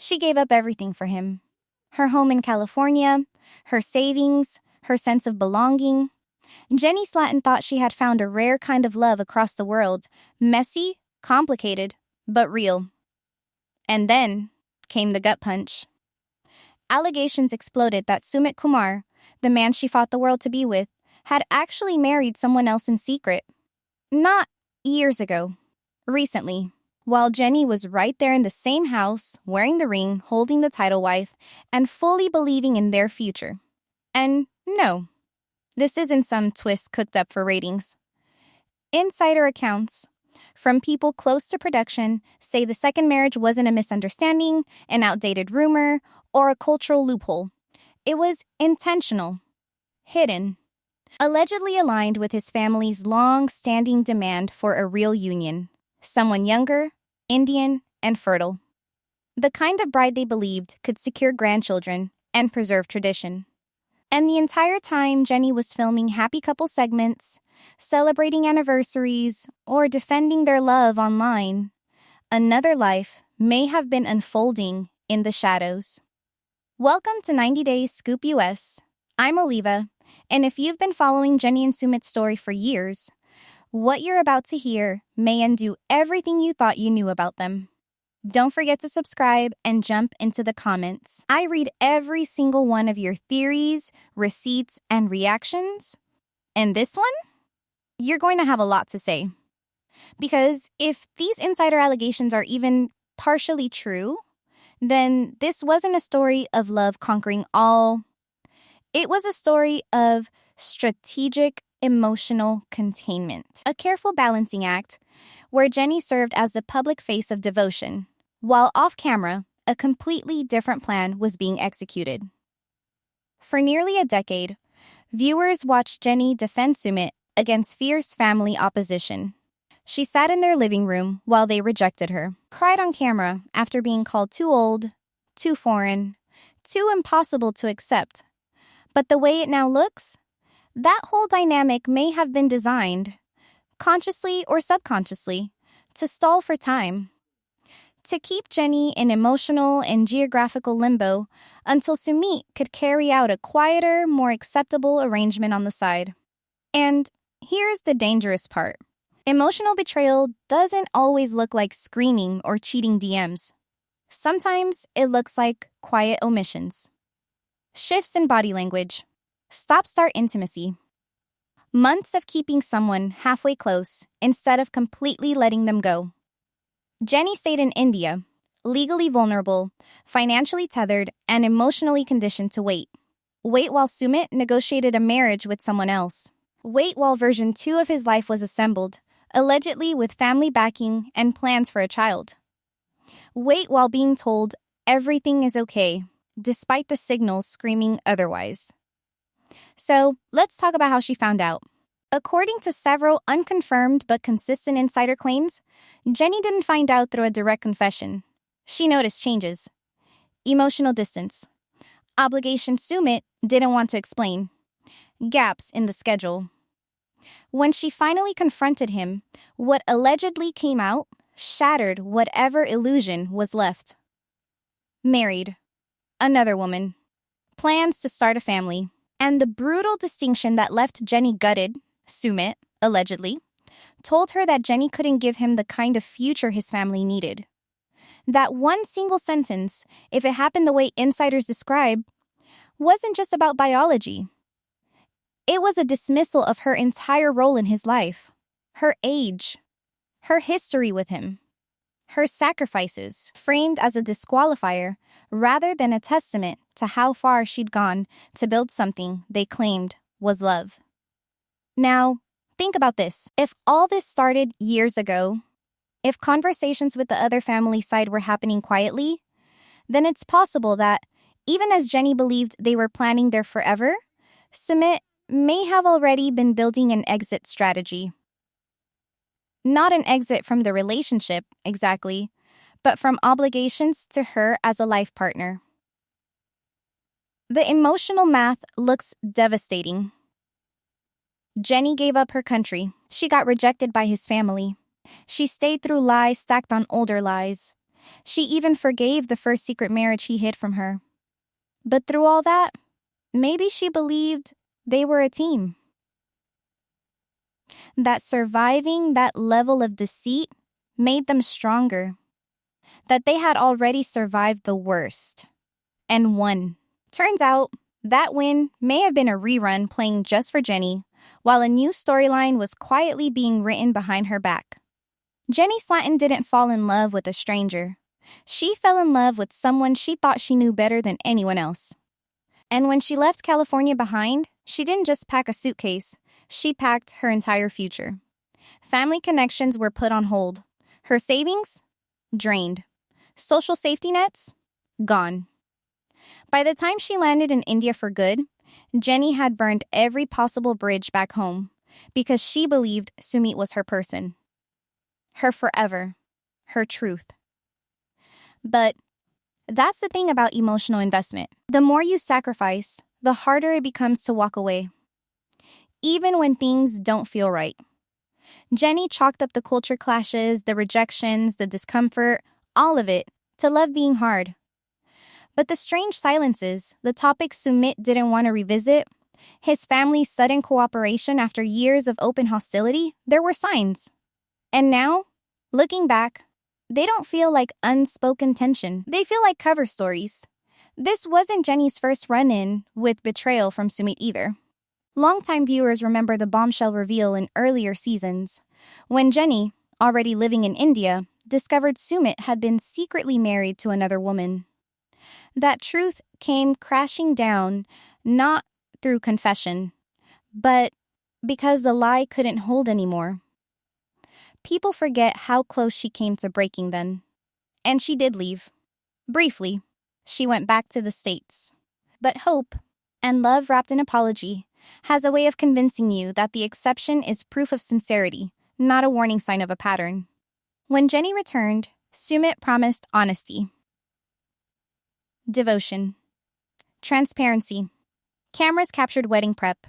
She gave up everything for him. Her home in California, her savings, her sense of belonging. Jenny Slatten thought she had found a rare kind of love across the world, messy, complicated, but real. And then came the gut punch. Allegations exploded that Sumit Kumar, the man she fought the world to be with, had actually married someone else in secret. Not years ago. Recently. While Jenny was right there in the same house, wearing the ring, holding the title wife, and fully believing in their future. And no, this isn't some twist cooked up for ratings. Insider accounts from people close to production say the second marriage wasn't a misunderstanding, an outdated rumor, or a cultural loophole. It was intentional, hidden, allegedly aligned with his family's long-standing demand for a real union. Someone younger, Indian, and fertile. The kind of bride they believed could secure grandchildren and preserve tradition. And the entire time Jenny was filming happy couple segments, celebrating anniversaries, or defending their love online, another life may have been unfolding in the shadows. Welcome to 90 Days Scoop US. I'm Oliva, and if you've been following Jenny and Sumit's story for years, what you're about to hear may undo everything you thought you knew about them. Don't forget to subscribe and jump into the comments. I read every single one of your theories, receipts, and reactions. And this one, you're going to have a lot to say. Because if these insider allegations are even partially true, then this wasn't a story of love conquering all. It was a story of strategic emotional containment, a careful balancing act where Jenny served as the public face of devotion, while off camera, a completely different plan was being executed. For nearly a decade, viewers watched Jenny defend Sumit against fierce family opposition. She sat in their living room while they rejected her, cried on camera after being called too old, too foreign, too impossible to accept. But the way it now looks, that whole dynamic may have been designed, consciously or subconsciously, to stall for time. To keep Jenny in emotional and geographical limbo until Sumit could carry out a quieter, more acceptable arrangement on the side. And here's the dangerous part. Emotional betrayal doesn't always look like screaming or cheating DMs. Sometimes it looks like quiet omissions. Shifts in body language. Stop-start intimacy. Months of keeping someone halfway close instead of completely letting them go. Jenny stayed in India, legally vulnerable, financially tethered, and emotionally conditioned to wait. Wait while Sumit negotiated a marriage with someone else. Wait while version 2 of his life was assembled, allegedly with family backing and plans for a child. Wait while being told everything is okay, despite the signals screaming otherwise. So, let's talk about how she found out. According to several unconfirmed but consistent insider claims, Jenny didn't find out through a direct confession. She noticed changes. Emotional distance. Obligation Sumit didn't want to explain. Gaps in the schedule. When she finally confronted him, what allegedly came out shattered whatever illusion was left. Married. Another woman. Plans to start a family. And the brutal distinction that left Jenny gutted, Sumit, allegedly, told her that Jenny couldn't give him the kind of future his family needed. That one single sentence, if it happened the way insiders describe, wasn't just about biology. It was a dismissal of her entire role in his life, her age, her history with him, her sacrifices, framed as a disqualifier rather than a testament to how far she'd gone to build something they claimed was love. Now, think about this. If all this started years ago, if conversations with the other family side were happening quietly, then it's possible that, even as Jenny believed they were planning their forever, Sumit may have already been building an exit strategy. Not an exit from the relationship, exactly, but from obligations to her as a life partner. The emotional math looks devastating. Jenny gave up her country. She got rejected by his family. She stayed through lies stacked on older lies. She even forgave the first secret marriage he hid from her. But through all that, maybe she believed they were a team. That surviving that level of deceit made them stronger. That they had already survived the worst and won. Turns out, that win may have been a rerun playing just for Jenny, while a new storyline was quietly being written behind her back. Jenny Slatin didn't fall in love with a stranger. She fell in love with someone she thought she knew better than anyone else. And when she left California behind, she didn't just pack a suitcase, she packed her entire future. Family connections were put on hold. Her savings? Drained. Social safety nets? Gone. By the time she landed in India for good, Jenny had burned every possible bridge back home because she believed Sumit was her person. Her forever. Her truth. But that's the thing about emotional investment. The more you sacrifice, the harder it becomes to walk away. Even when things don't feel right. Jenny chalked up the culture clashes, the rejections, the discomfort, all of it, to love being hard. But the strange silences, the topics Sumit didn't want to revisit, his family's sudden cooperation after years of open hostility, there were signs. And now, looking back, they don't feel like unspoken tension. They feel like cover stories. This wasn't Jenny's first run-in with betrayal from Sumit either. Longtime viewers remember the bombshell reveal in earlier seasons, when Jenny, already living in India, discovered Sumit had been secretly married to another woman. That truth came crashing down, not through confession, but because the lie couldn't hold anymore. People forget how close she came to breaking then. And she did leave. Briefly, she went back to the States. But hope, and love wrapped in apology, has a way of convincing you that the exception is proof of sincerity, not a warning sign of a pattern. When Jenny returned, Sumit promised honesty. Devotion. Transparency. Cameras captured wedding prep,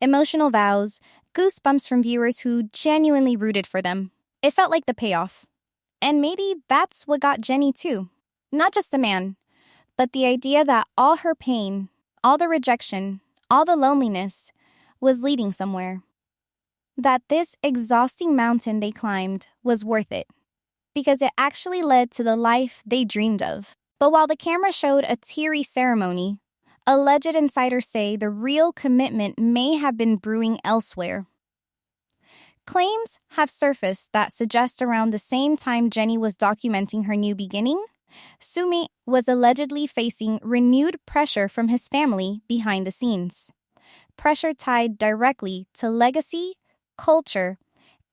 emotional vows, goosebumps from viewers who genuinely rooted for them. It felt like the payoff. And maybe that's what got Jenny too. Not just the man, but the idea that all her pain, all the rejection, all the loneliness was leading somewhere. That this exhausting mountain they climbed was worth it, because it actually led to the life they dreamed of. But while the camera showed a teary ceremony, alleged insiders say the real commitment may have been brewing elsewhere. Claims have surfaced that suggest around the same time Jenny was documenting her new beginning, Sumit was allegedly facing renewed pressure from his family behind the scenes. Pressure tied directly to legacy, culture,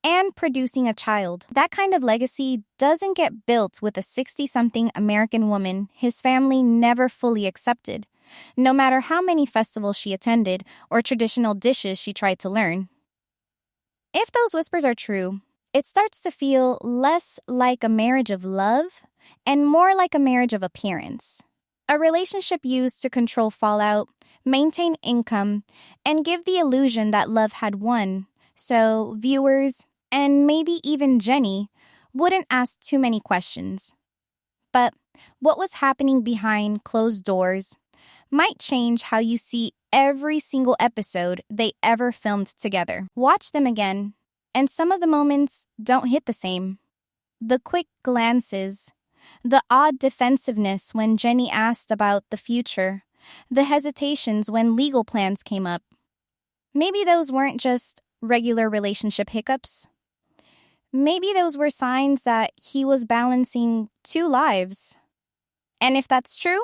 and producing a child. That kind of legacy doesn't get built with a 60-something American woman his family never fully accepted, no matter how many festivals she attended or traditional dishes she tried to learn. If those whispers are true, it starts to feel less like a marriage of love and more like a marriage of appearance. A relationship used to control fallout, maintain income, and give the illusion that love had won, so viewers, and maybe even Jenny, wouldn't ask too many questions. But what was happening behind closed doors might change how you see every single episode they ever filmed together. Watch them again, and some of the moments don't hit the same. The quick glances, the odd defensiveness when Jenny asked about the future, the hesitations when legal plans came up. Maybe those weren't just regular relationship hiccups. Maybe those were signs that he was balancing two lives. And if that's true,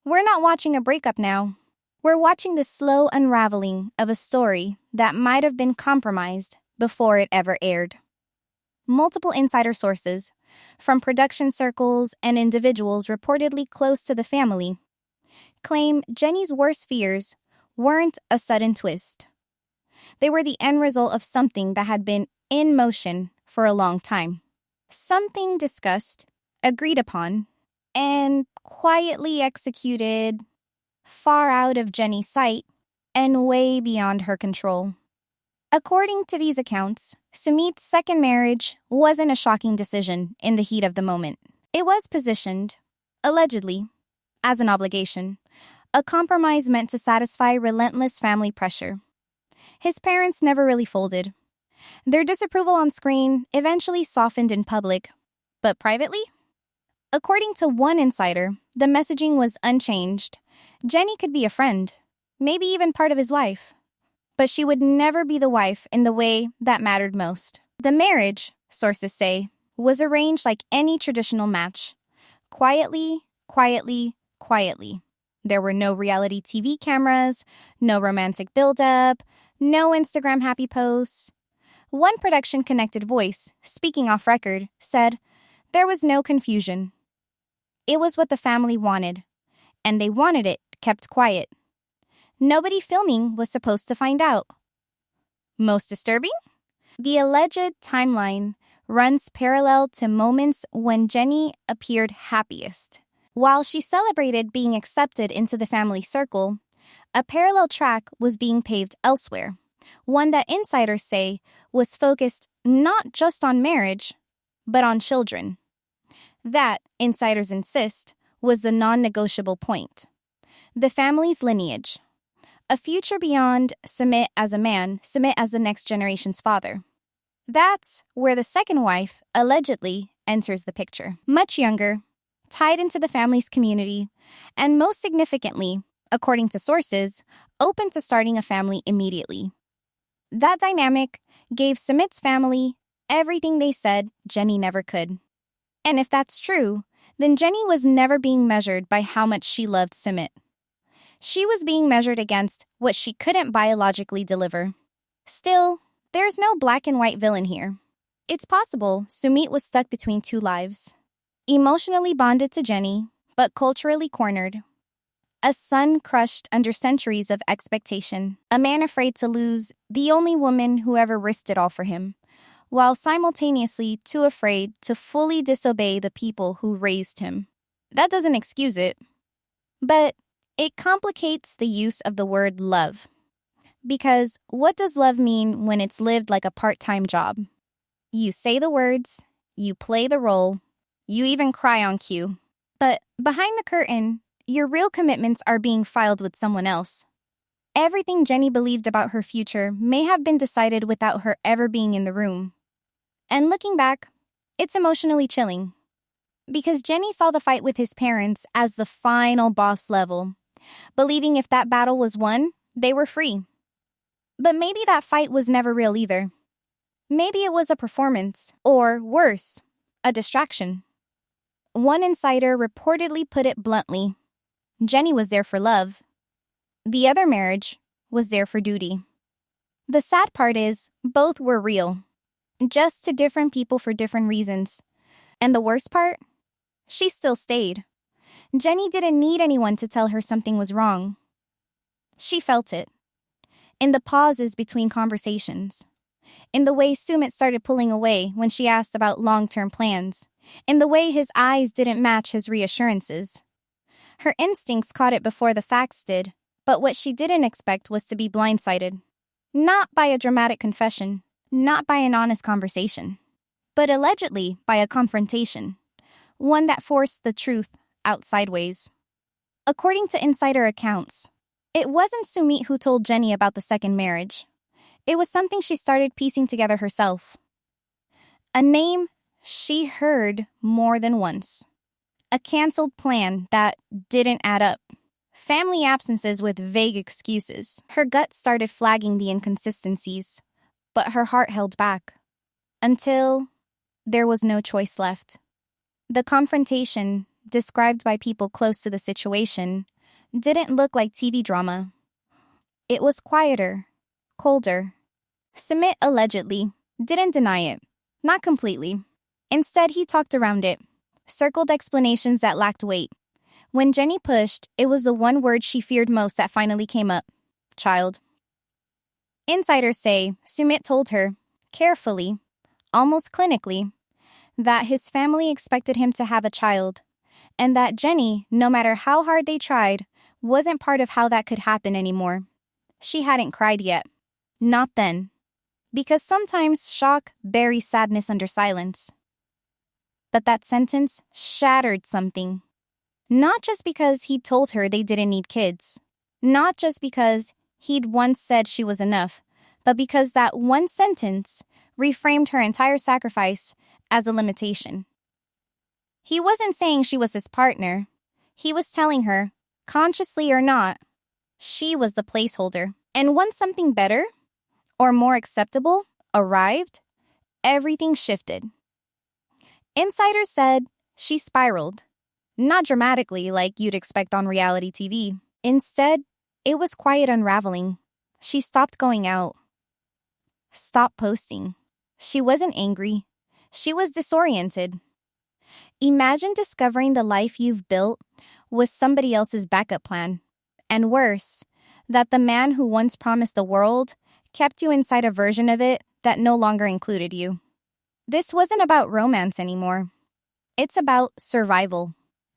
we're not watching a breakup now. We're watching the slow unraveling of a story that might have been compromised before it ever aired. Multiple insider sources, from production circles and individuals reportedly close to the family, claim Jenny's worst fears weren't a sudden twist. They were the end result of something that had been in motion for a long time. Something discussed, agreed upon, and quietly executed far out of Jenny's sight and way beyond her control. According to these accounts, Sumit's second marriage wasn't a shocking decision in the heat of the moment. It was positioned, allegedly, as an obligation, a compromise meant to satisfy relentless family pressure. His parents never really folded. Their disapproval on screen eventually softened in public, but privately? According to one insider, the messaging was unchanged. Jenny could be a friend, maybe even part of his life, but she would never be the wife in the way that mattered most. The marriage, sources say, was arranged like any traditional match. Quietly, quietly, quietly. There were no reality TV cameras, no romantic build-up, no Instagram happy posts. One production-connected voice, speaking off record, said, "There was no confusion. It was what the family wanted, and they wanted it kept quiet. Nobody filming was supposed to find out." Most disturbing? The alleged timeline runs parallel to moments when Jenny appeared happiest. While she celebrated being accepted into the family circle, a parallel track was being paved elsewhere, one that insiders say was focused not just on marriage, but on children. That, insiders insist, was the non-negotiable point. The family's lineage. A future beyond Sumit as a man, Sumit as the next generation's father. That's where the second wife, allegedly, enters the picture. Much younger, tied into the family's community, and most significantly, according to sources, open to starting a family immediately. That dynamic gave Sumit's family everything they said Jenny never could. And if that's true, then Jenny was never being measured by how much she loved Sumit. She was being measured against what she couldn't biologically deliver. Still, there's no black and white villain here. It's possible Sumit was stuck between two lives. Emotionally bonded to Jenny, but culturally cornered. A son crushed under centuries of expectation. A man afraid to lose the only woman who ever risked it all for him, while simultaneously too afraid to fully disobey the people who raised him. That doesn't excuse it, but it complicates the use of the word love. Because what does love mean when it's lived like a part-time job? You say the words, you play the role, you even cry on cue. But behind the curtain, your real commitments are being filed with someone else. Everything Jenny believed about her future may have been decided without her ever being in the room. And looking back, it's emotionally chilling. Because Jenny saw the fight with his parents as the final boss level, believing if that battle was won, they were free. But maybe that fight was never real either. Maybe it was a performance, or worse, a distraction. One insider reportedly put it bluntly: Jenny was there for love. The other marriage was there for duty. The sad part is, both were real, just to different people for different reasons. And the worst part? She still stayed. Jenny didn't need anyone to tell her something was wrong. She felt it. In the pauses between conversations. In the way Sumit started pulling away when she asked about long-term plans. In the way his eyes didn't match his reassurances. Her instincts caught it before the facts did, but what she didn't expect was to be blindsided. Not by a dramatic confession, not by an honest conversation, but allegedly by a confrontation. One that forced the truth out sideways. According to insider accounts, it wasn't Sumit who told Jenny about the second marriage. It was something she started piecing together herself. A name she heard more than once. A canceled plan that didn't add up. Family absences with vague excuses. Her gut started flagging the inconsistencies, but her heart held back. Until there was no choice left. The confrontation, described by people close to the situation, didn't look like TV drama. It was quieter, colder. Sumit allegedly didn't deny it, not completely. Instead, he talked around it, circled explanations that lacked weight. When Jenny pushed, it was the one word she feared most that finally came up: child. Insiders say Sumit told her, carefully, almost clinically, that his family expected him to have a child, and that Jenny, no matter how hard they tried, wasn't part of how that could happen anymore. She hadn't cried yet. Not then. Because sometimes shock buries sadness under silence. But that sentence shattered something. Not just because he'd told her they didn't need kids. Not just because he'd once said she was enough, but because that one sentence reframed her entire sacrifice as a limitation. He wasn't saying she was his partner. He was telling her, consciously or not, she was the placeholder. And once something better, or more acceptable, arrived, everything shifted. Insiders said she spiraled. Not dramatically like you'd expect on reality TV. Instead, it was quiet unraveling. She stopped going out. Stopped posting. She wasn't angry. She was disoriented. Imagine discovering the life you've built was somebody else's backup plan. And worse, that the man who once promised the world kept you inside a version of it that no longer included you. This wasn't about romance anymore. It's about survival.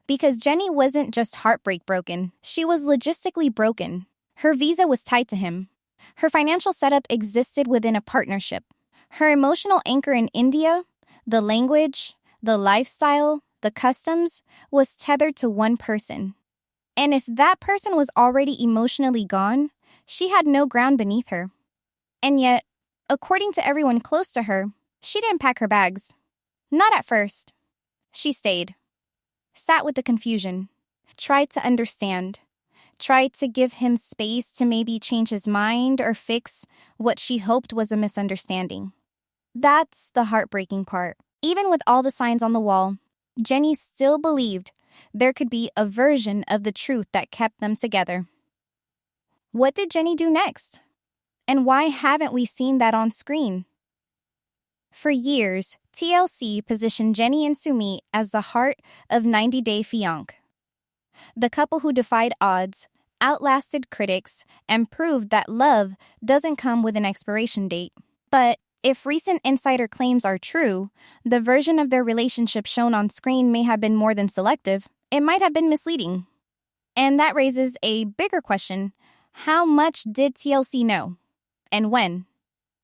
Because Jenny wasn't just heartbreak broken. She was logistically broken. Her visa was tied to him. Her financial setup existed within a partnership. Her emotional anchor in India, the language, the lifestyle, the customs, was tethered to one person. And if that person was already emotionally gone, she had no ground beneath her. And yet, according to everyone close to her, she didn't pack her bags. Not at first. She stayed. Sat with the confusion. Tried to understand. Tried to give him space to maybe change his mind or fix what she hoped was a misunderstanding. That's the heartbreaking part. Even with all the signs on the wall, Jenny still believed there could be a version of the truth that kept them together. What did Jenny do next? And why haven't we seen that on screen? For years, TLC positioned Jenny and Sumit as the heart of 90 Day Fiancé. The couple who defied odds, outlasted critics, and proved that love doesn't come with an expiration date. But if recent insider claims are true, the version of their relationship shown on screen may have been more than selective. It might have been misleading. And that raises a bigger question. How much did TLC know? And when?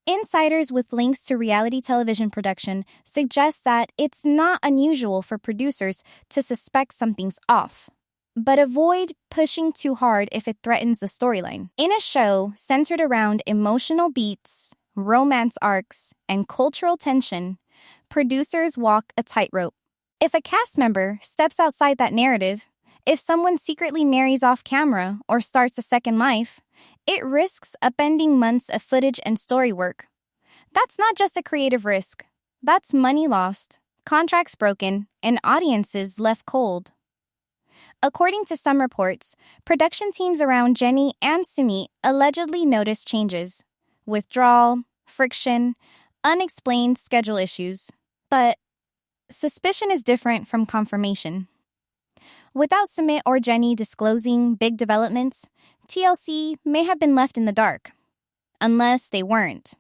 Insiders with links to reality television production suggest that it's not unusual for producers to suspect something's off, but avoid pushing too hard if it threatens the storyline. In a show centered around emotional beats, romance arcs, and cultural tension, producers walk a tightrope. If a cast member steps outside that narrative, if someone secretly marries off camera or starts a second life, it risks upending months of footage and story work. That's not just a creative risk. That's money lost, contracts broken, and audiences left cold. According to some reports, production teams around Jenny and Sumit allegedly noticed changes. Withdrawal, friction, unexplained schedule issues. But suspicion is different from confirmation. Without Sumit or Jenny disclosing big developments, TLC may have been left in the dark. Unless they weren't.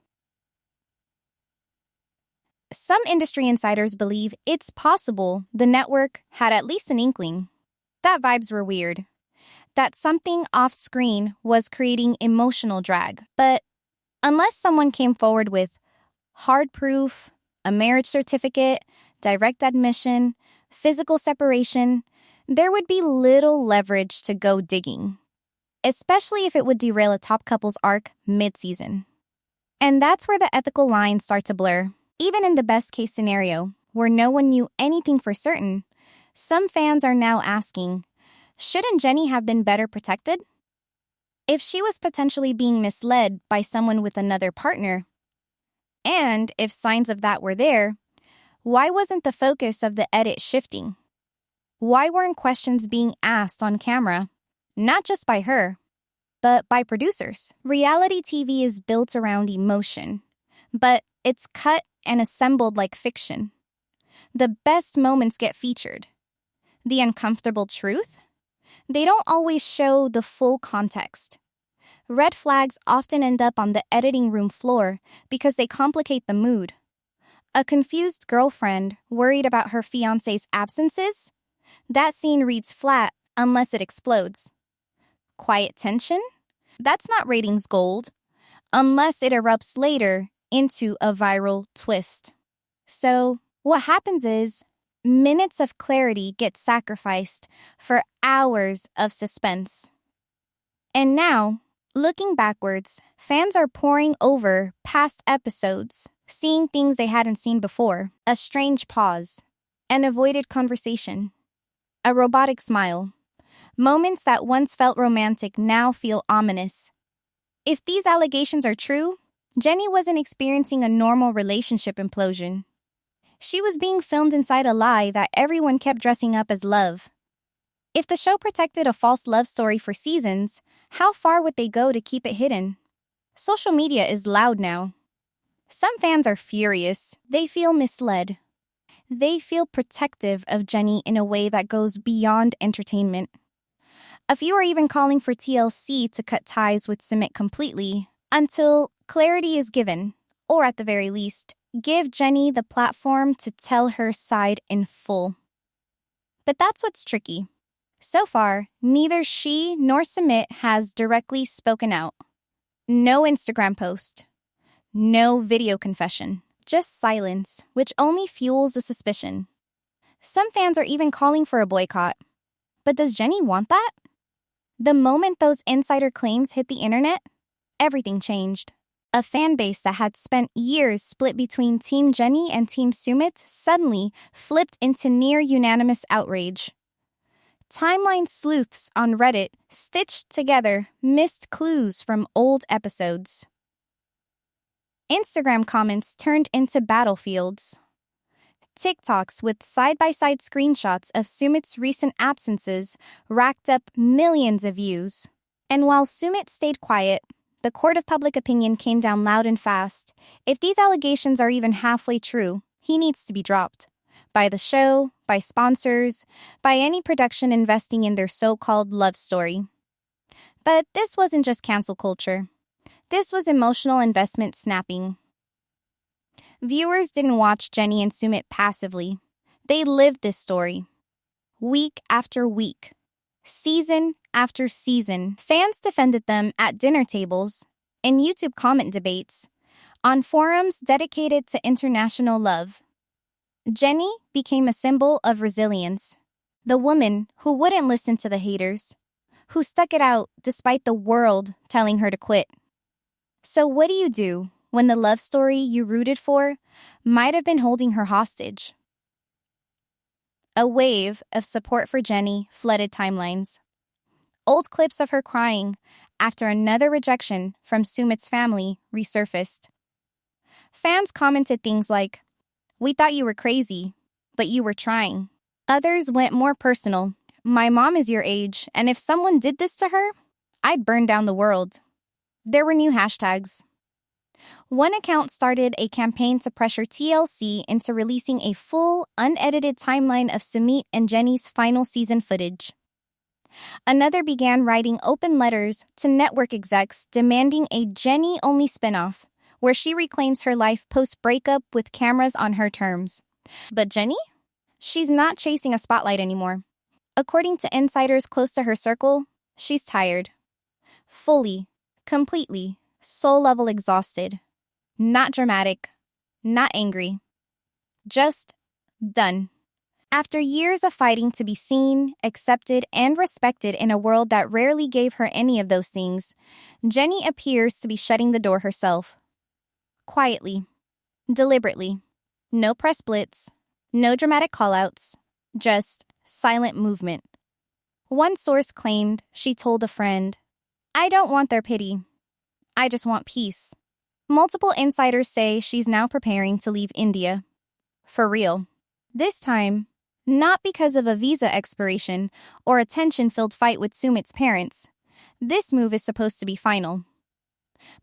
Some industry insiders believe it's possible the network had at least an inkling. That vibes were weird. That something off-screen was creating emotional drag. But unless someone came forward with hard proof, a marriage certificate, direct admission, physical separation, there would be little leverage to go digging, especially if it would derail a top couple's arc mid-season. And that's where the ethical lines start to blur. Even in the best-case scenario, where no one knew anything for certain, some fans are now asking, shouldn't Jenny have been better protected? If she was potentially being misled by someone with another partner, and if signs of that were there, why wasn't the focus of the edit shifting? Why weren't questions being asked on camera, not just by her, but by producers? Reality TV is built around emotion, but it's cut and assembled like fiction. The best moments get featured. The uncomfortable truth? They don't always show the full context. Red flags often end up on the editing room floor because they complicate the mood. A confused girlfriend worried about her fiancé's absences? That scene reads flat unless it explodes. Quiet tension? That's not ratings gold, unless it erupts later into a viral twist. So, what happens is, Minutes of clarity get sacrificed for hours of suspense. And now, looking backwards, fans are poring over past episodes, seeing things they hadn't seen before. A strange pause, an avoided conversation, a robotic smile. Moments that once felt romantic now feel ominous. If these allegations are true, Jenny wasn't experiencing a normal relationship implosion. She was being filmed inside a lie that everyone kept dressing up as love. If the show protected a false love story for seasons, how far would they go to keep it hidden? Social media is loud now. Some fans are furious. They feel misled. They feel protective of Jenny in a way that goes beyond entertainment. A few are even calling for TLC to cut ties with Sumit completely until clarity is given, or at the very least, give Jenny the platform to tell her side in full. But that's what's tricky. So far, neither she nor Sumit has directly spoken out. No Instagram post. No video confession. Just silence, which only fuels the suspicion. Some fans are even calling for a boycott. But does Jenny want that? The moment those insider claims hit the internet, everything changed. A fan base that had spent years split between Team Jenny and Team Sumit suddenly flipped into near-unanimous outrage. Timeline sleuths on Reddit stitched together missed clues from old episodes. Instagram comments turned into battlefields. TikToks with side-by-side screenshots of Sumit's recent absences racked up millions of views. And while Sumit stayed quiet, the court of public opinion came down loud and fast. If these allegations are even halfway true, he needs to be dropped. By the show, by sponsors, by any production investing in their so-called love story. But this wasn't just cancel culture. This was emotional investment snapping. Viewers didn't watch Jenny and Sumit passively. They lived this story. Week after week. Season after season. Fans defended them at dinner tables, in YouTube comment debates, on forums dedicated to international love. Jenny became a symbol of resilience. The woman who wouldn't listen to the haters, who stuck it out despite the world telling her to quit. So what do you do when the love story you rooted for might have been holding her hostage? A wave of support for Jenny flooded timelines. Old clips of her crying after another rejection from Sumit's family resurfaced. Fans commented things like, "We thought you were crazy, but you were trying." Others went more personal. "My mom is your age, and if someone did this to her, I'd burn down the world." There were new hashtags. One account started a campaign to pressure TLC into releasing a full, unedited timeline of Sumit and Jenny's final season footage. Another began writing open letters to network execs demanding a Jenny-only spinoff, where she reclaims her life post-breakup with cameras on her terms. But Jenny? She's not chasing a spotlight anymore. According to insiders close to her circle, she's tired. Fully, completely, soul-level exhausted. Not dramatic, not angry. Just done. After years of fighting to be seen, accepted, and respected in a world that rarely gave her any of those things, Jenny appears to be shutting the door herself. Quietly, deliberately. No press blitz, no dramatic callouts, just silent movement. One source claimed she told a friend, "I don't want their pity. I just want peace." Multiple insiders say she's now preparing to leave India. For real. This time, not because of a visa expiration or a tension-filled fight with Sumit's parents. This move is supposed to be final.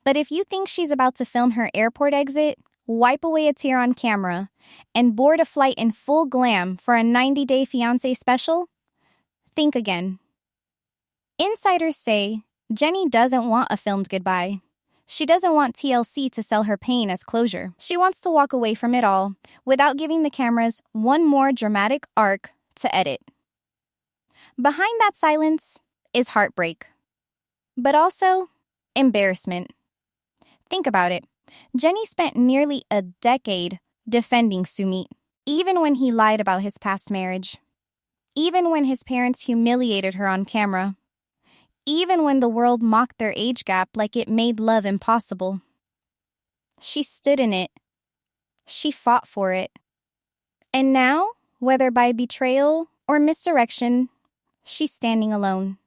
But if you think she's about to film her airport exit, wipe away a tear on camera, and board a flight in full glam for a 90-day Fiancé special, think again. Insiders say Jenny doesn't want a filmed goodbye. She doesn't want TLC to sell her pain as closure. She wants to walk away from it all without giving the cameras one more dramatic arc to edit. Behind that silence is heartbreak, but also embarrassment. Think about it. Jenny spent nearly a decade defending Sumit. Even when he lied about his past marriage. Even when his parents humiliated her on camera. Even when the world mocked their age gap like it made love impossible. She stood in it. She fought for it. And now, whether by betrayal or misdirection, she's standing alone.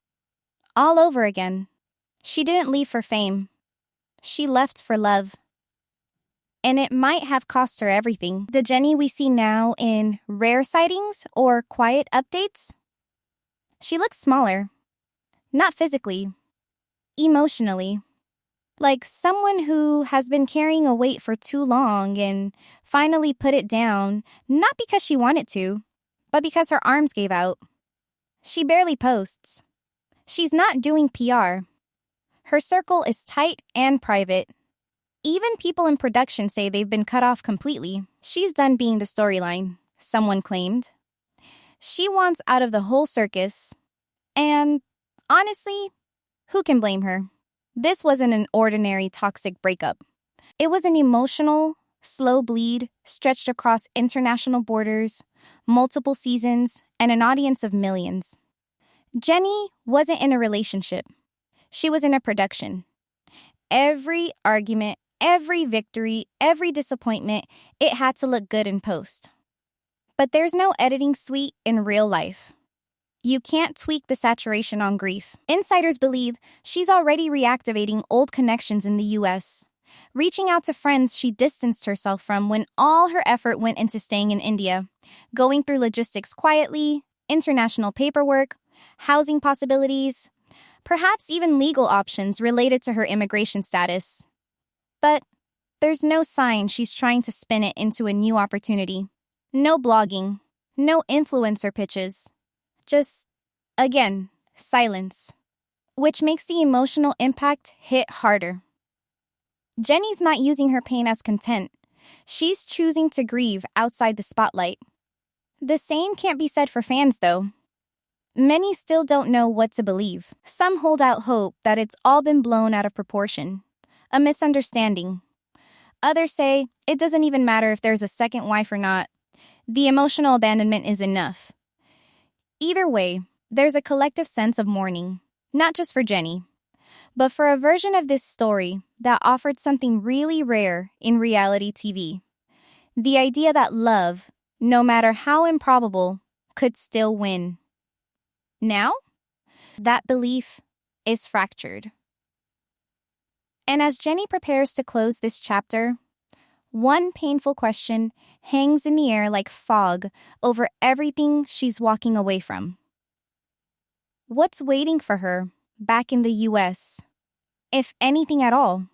All over again. She didn't leave for fame. She left for love. And it might have cost her everything. The Jenny we see now in rare sightings or quiet updates, she looks smaller. Not physically. Emotionally. Like someone who has been carrying a weight for too long and finally put it down, not because she wanted to, but because her arms gave out. She barely posts. She's not doing PR. Her circle is tight and private. Even people in production say they've been cut off completely. She's done being the storyline, someone claimed. She wants out of the whole circus. And honestly, who can blame her? This wasn't an ordinary toxic breakup. It was an emotional, slow bleed stretched across international borders, multiple seasons, and an audience of millions. Jenny wasn't in a relationship. She was in a production. Every argument, every victory, every disappointment, it had to look good in post. But there's no editing suite in real life. You can't tweak the saturation on grief. Insiders believe she's already reactivating old connections in the US, reaching out to friends she distanced herself from when all her effort went into staying in India, going through logistics quietly, international paperwork, housing possibilities, perhaps even legal options related to her immigration status. But there's no sign she's trying to spin it into a new opportunity. No blogging, no influencer pitches. Just, again, silence. Which makes the emotional impact hit harder. Jenny's not using her pain as content. She's choosing to grieve outside the spotlight. The same can't be said for fans, though. Many still don't know what to believe. Some hold out hope that it's all been blown out of proportion. A misunderstanding. Others say it doesn't even matter if there's a second wife or not. The emotional abandonment is enough. Either way, there's a collective sense of mourning, not just for Jenny, but for a version of this story that offered something really rare in reality TV. The idea that love, no matter how improbable, could still win. Now, that belief is fractured. And as Jenny prepares to close this chapter, one painful question hangs in the air like fog over everything she's walking away from. What's waiting for her back in the US, if anything at all?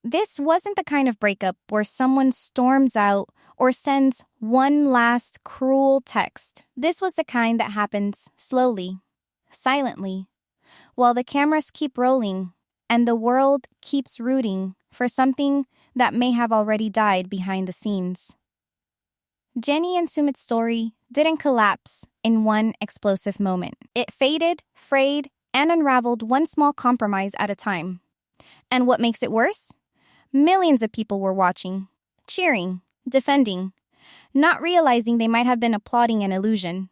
This wasn't the kind of breakup where someone storms out or sends one last cruel text. This was the kind that happens slowly, silently, while the cameras keep rolling and the world keeps rooting for something that may have already died behind the scenes. Jenny and Sumit's story didn't collapse in one explosive moment. It faded, frayed, and unraveled one small compromise at a time. And what makes it worse? Millions of people were watching, cheering, defending, not realizing they might have been applauding an illusion.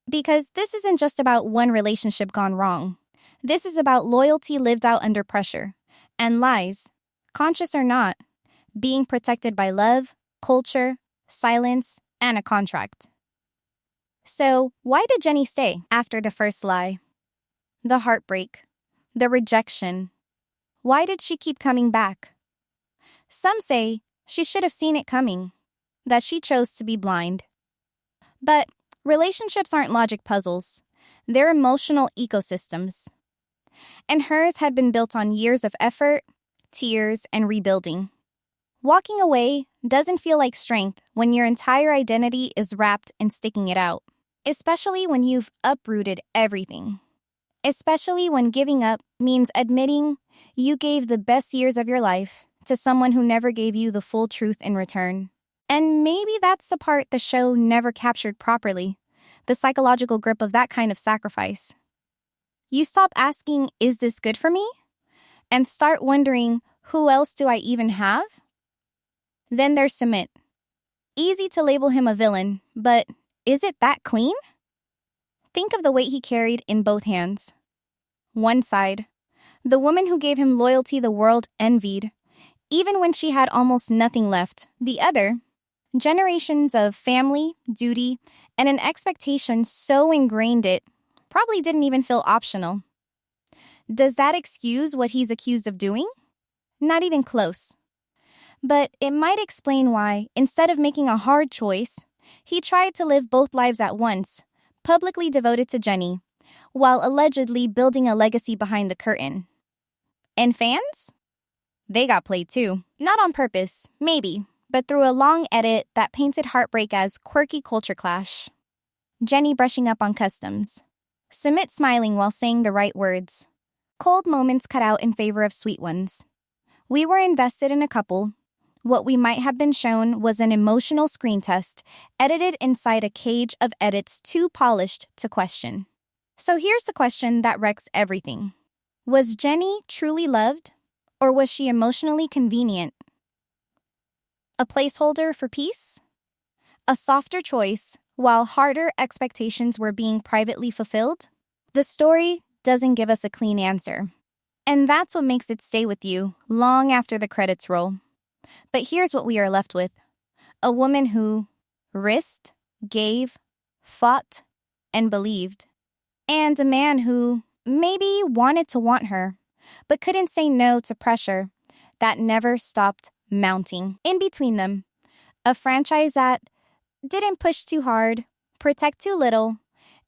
Because this isn't just about one relationship gone wrong. This is about loyalty lived out under pressure, and lies, conscious or not, being protected by love, culture, silence, and a contract. So, why did Jenny stay after the first lie? The heartbreak, the rejection. Why did she keep coming back? Some say she should have seen it coming, that she chose to be blind. But relationships aren't logic puzzles. They're emotional ecosystems. And hers had been built on years of effort, tears, and rebuilding. Walking away doesn't feel like strength when your entire identity is wrapped in sticking it out, especially when you've uprooted everything. Especially when giving up means admitting you gave the best years of your life to someone who never gave you the full truth in return. And maybe that's the part the show never captured properly, the psychological grip of that kind of sacrifice. You stop asking, is this good for me? And start wondering, who else do I even have? Then there's Sumit. Easy to label him a villain, but is it that clean? Think of the weight he carried in both hands. One side, the woman who gave him loyalty the world envied, even when she had almost nothing left. The other, generations of family, duty, and an expectation so ingrained it probably didn't even feel optional. Does that excuse what he's accused of doing? Not even close. But it might explain why, instead of making a hard choice, he tried to live both lives at once, publicly devoted to Jenny, while allegedly building a legacy behind the curtain. And fans? They got played too. Not on purpose, maybe, but through a long edit that painted heartbreak as quirky culture clash. Jenny brushing up on customs. Sumit smiling while saying the right words. Cold moments cut out in favor of sweet ones. We were invested in a couple. What we might have been shown was an emotional screen test, edited inside a cage of edits too polished to question. So here's the question that wrecks everything. Was Jenny truly loved, or was she emotionally convenient? A placeholder for peace? A softer choice, while harder expectations were being privately fulfilled? The story doesn't give us a clean answer. And that's what makes it stay with you long after the credits roll. But here's what we are left with. A woman who risked, gave, fought, and believed. And a man who maybe wanted to want her, but couldn't say no to pressure that never stopped mounting. In between them, a franchise that didn't push too hard, protect too little,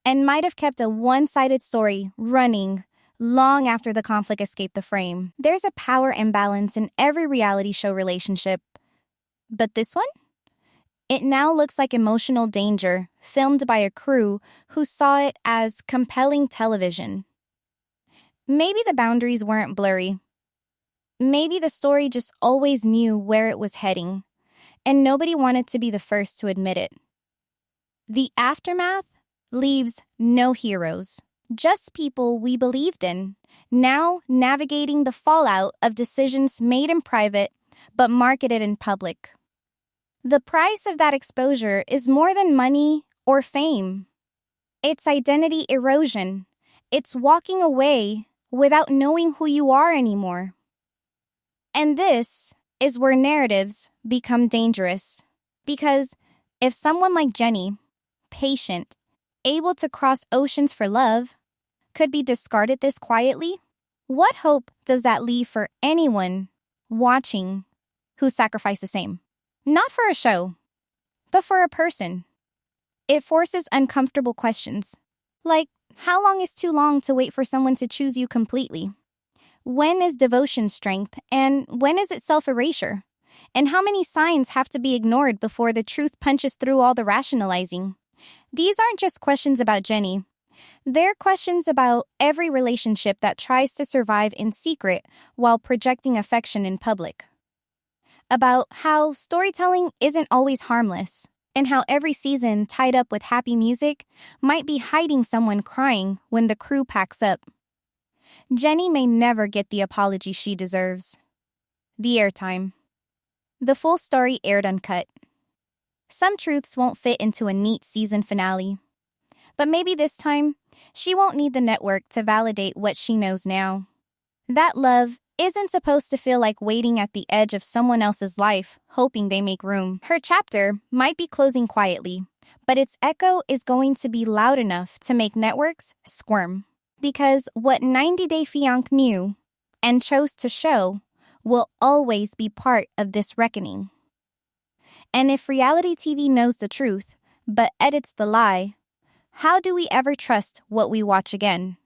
and might have kept a one-sided story running long after the conflict escaped the frame. There's a power imbalance in every reality show relationship. But this one? It now looks like emotional danger, filmed by a crew who saw it as compelling television. Maybe the boundaries weren't blurry. Maybe the story just always knew where it was heading, and nobody wanted to be the first to admit it. The aftermath leaves no heroes. Just people we believed in, now navigating the fallout of decisions made in private but marketed in public. The price of that exposure is more than money or fame. It's identity erosion. It's walking away without knowing who you are anymore. And this is where narratives become dangerous. Because if someone like Jenny, patient, able to cross oceans for love, could be discarded this quietly, what hope does that leave for anyone watching who sacrificed the same? Not for a show, but for a person. It forces uncomfortable questions, like how long is too long to wait for someone to choose you completely? When is devotion strength, and when is it self-erasure? And how many signs have to be ignored before the truth punches through all the rationalizing? These aren't just questions about Jenny. They're questions about every relationship that tries to survive in secret while projecting affection in public. About how storytelling isn't always harmless, and how every season tied up with happy music might be hiding someone crying when the crew packs up. Jenny may never get the apology she deserves. The airtime. The full story aired uncut. Some truths won't fit into a neat season finale. But maybe this time, she won't need the network to validate what she knows now. That love isn't supposed to feel like waiting at the edge of someone else's life, hoping they make room. Her chapter might be closing quietly, but its echo is going to be loud enough to make networks squirm. Because what 90 Day Fiancé knew and chose to show will always be part of this reckoning. And if reality TV knows the truth, but edits the lie, how do we ever trust what we watch again?